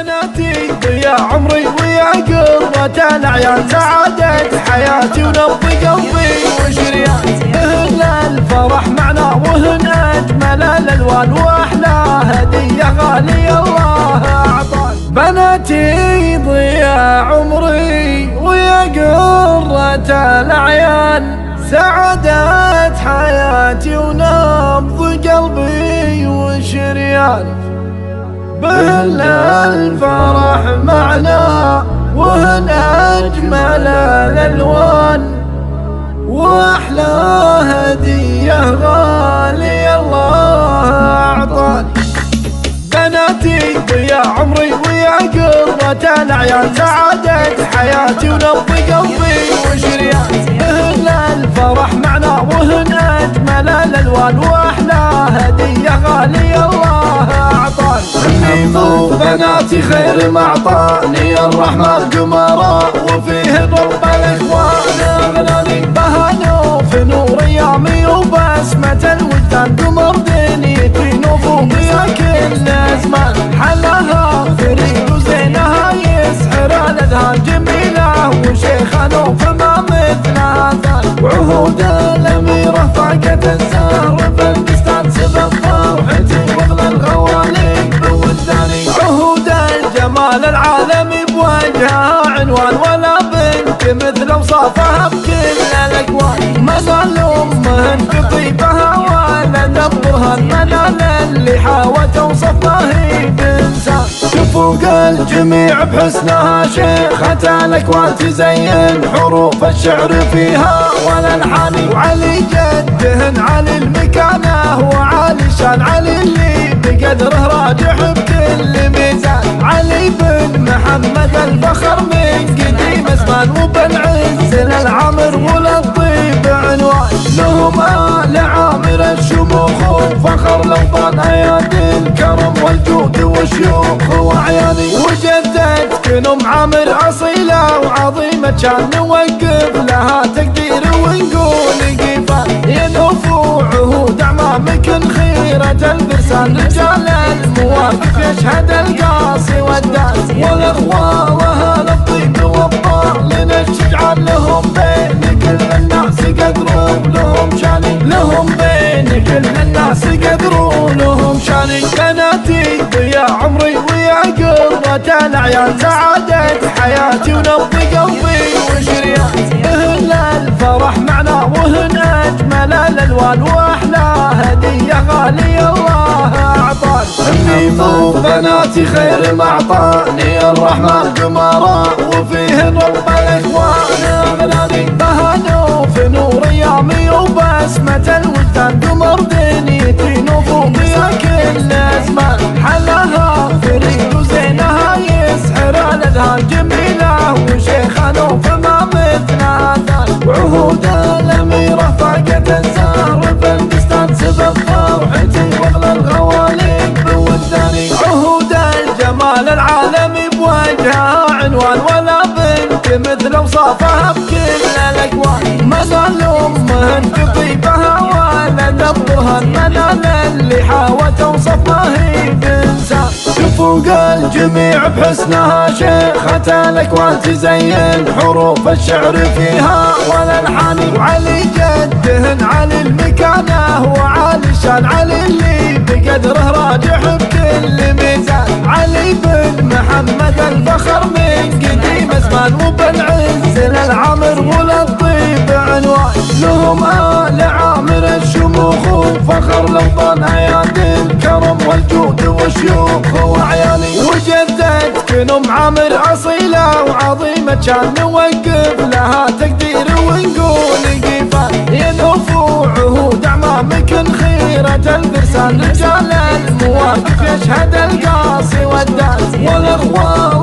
بناتي ضياء عمري ويا قرة الأعيان، سعادة حياتي ونبض قلبي وشريان، هن الفرح معنا وهن أجمل الألوان، وأحلى هدية غالية الله أعطان. بناتي ضياء عمري ويا قرة الأعيان، سعادة حياتي ونبض قلبي وشريان، بهن الفرح معنا وهن أجمل الألوان، وأحلى هدية غالية الله أعطاني. بناتي ضياء عمري ويا قرة الأعيان، سعادة حياتي ونبض قلبي وشريان، بهن الفرح معنا وهن أجمل الألوان، وأحلى هدية غالية الله أعطاني. بناتي خير ما أعطاني الرحمن قمراء، وفيهن رب الإخوان أغلاني، بهانوا في نور أيامي وبسمة الوجدان، قمر دنيتي نفوضي كل زمان، حلاها فريد وزينها يسحر الأذهان، جميلة وشيخة وفما مثلها ثان، وعهود الأميرة فاقت الزهر بالبستان، سبب فرحتي واغلى الغوالي بوجداني، عهود الجمال العالمي بوجهها عنوان، ولا بنت مثل اوصافها بكل الاكوان، منال امهن بطيبها ولا دبرها، المنال اللي حاوت اوصف ما هي بانسان، تفوق الجميع بحسنها شيخة الاكوان، تزين حروف الشعر فيها والالحان، وعلي جدهن علي المكانه وعلي شان، علي اللي بقدره راجح بكل ميزان، علي بن محمد الفخر من قديم زمان، وبالعز للعمر وللطيب عنوان، لهم آل عامر الشموخ وفخر الأوطان، أيادي الكرم والجود والشيوخ وأعياني، وجدتك أم عامر أصيلة وعظيمة شان، نوقف لها تقدير ونقول قيفان، ينوف عهود أعمامك خيرة الفرسان، رجال المواقف يشهد القاصي والداس، والأخوة وأهل الطيب والطار لنا الشجعان، لهم بين كل الناس قدروا لهم شاني، لهم بين كل الناس قدروا لهم شاني. بناتي ضياء عمري ويا قرة الأعيان، سعادة حياتي ونبض قلبي وشريان، بهن الفرح معنا وهن أجمل الألوان، وأحلى هدية غالية الله أعطاني. بناتي خير ما أعطاني الرحمن قمراء، وفيهن رب الإخوان أغلاني، بهانوا في نور أيامي وبسمة الوجدان، قمر دنيتي نفوضي كل زمان، حلاها فريد وزينها يسحر الأذهان، جميلة وشيخة وفما مثلها ثان، وعهود الأميرة فاقت الزهر بالبستان، سبب فرحتي واغلى الغوالي بوجداني، عهود الجمال العالمي بوجهها عنوان، ولا بنت مثل اوصافها بكل الاكوان، منال امهن بطيبها ولا دبرها، المنال اللي حاوت اوصف ما هي بانسان، تفوق الجميع بحسنها شيخة الاكوان، تزين حروف الشعر فيها والالحان، وعلي جدهن علي المكانه وعلي شان، علي اللي بقدره راجح بكل ميزان، علي بن محمد الفخر من قديم زمان، وبالعز للعمر وللطيب عنوان، لهم آل عامر الشموخ وفخر الأوطان، أيادي الكرم والجود والشيوخ وأعياني، وجدتك أم عامر أصيلة وعظيمة شان، نوقف لها تقدير ونقول قيفان، ينوف عهود أعمامك خيرة الفرسان، رجال المواقف يشهد القاصي والداس، والأخوة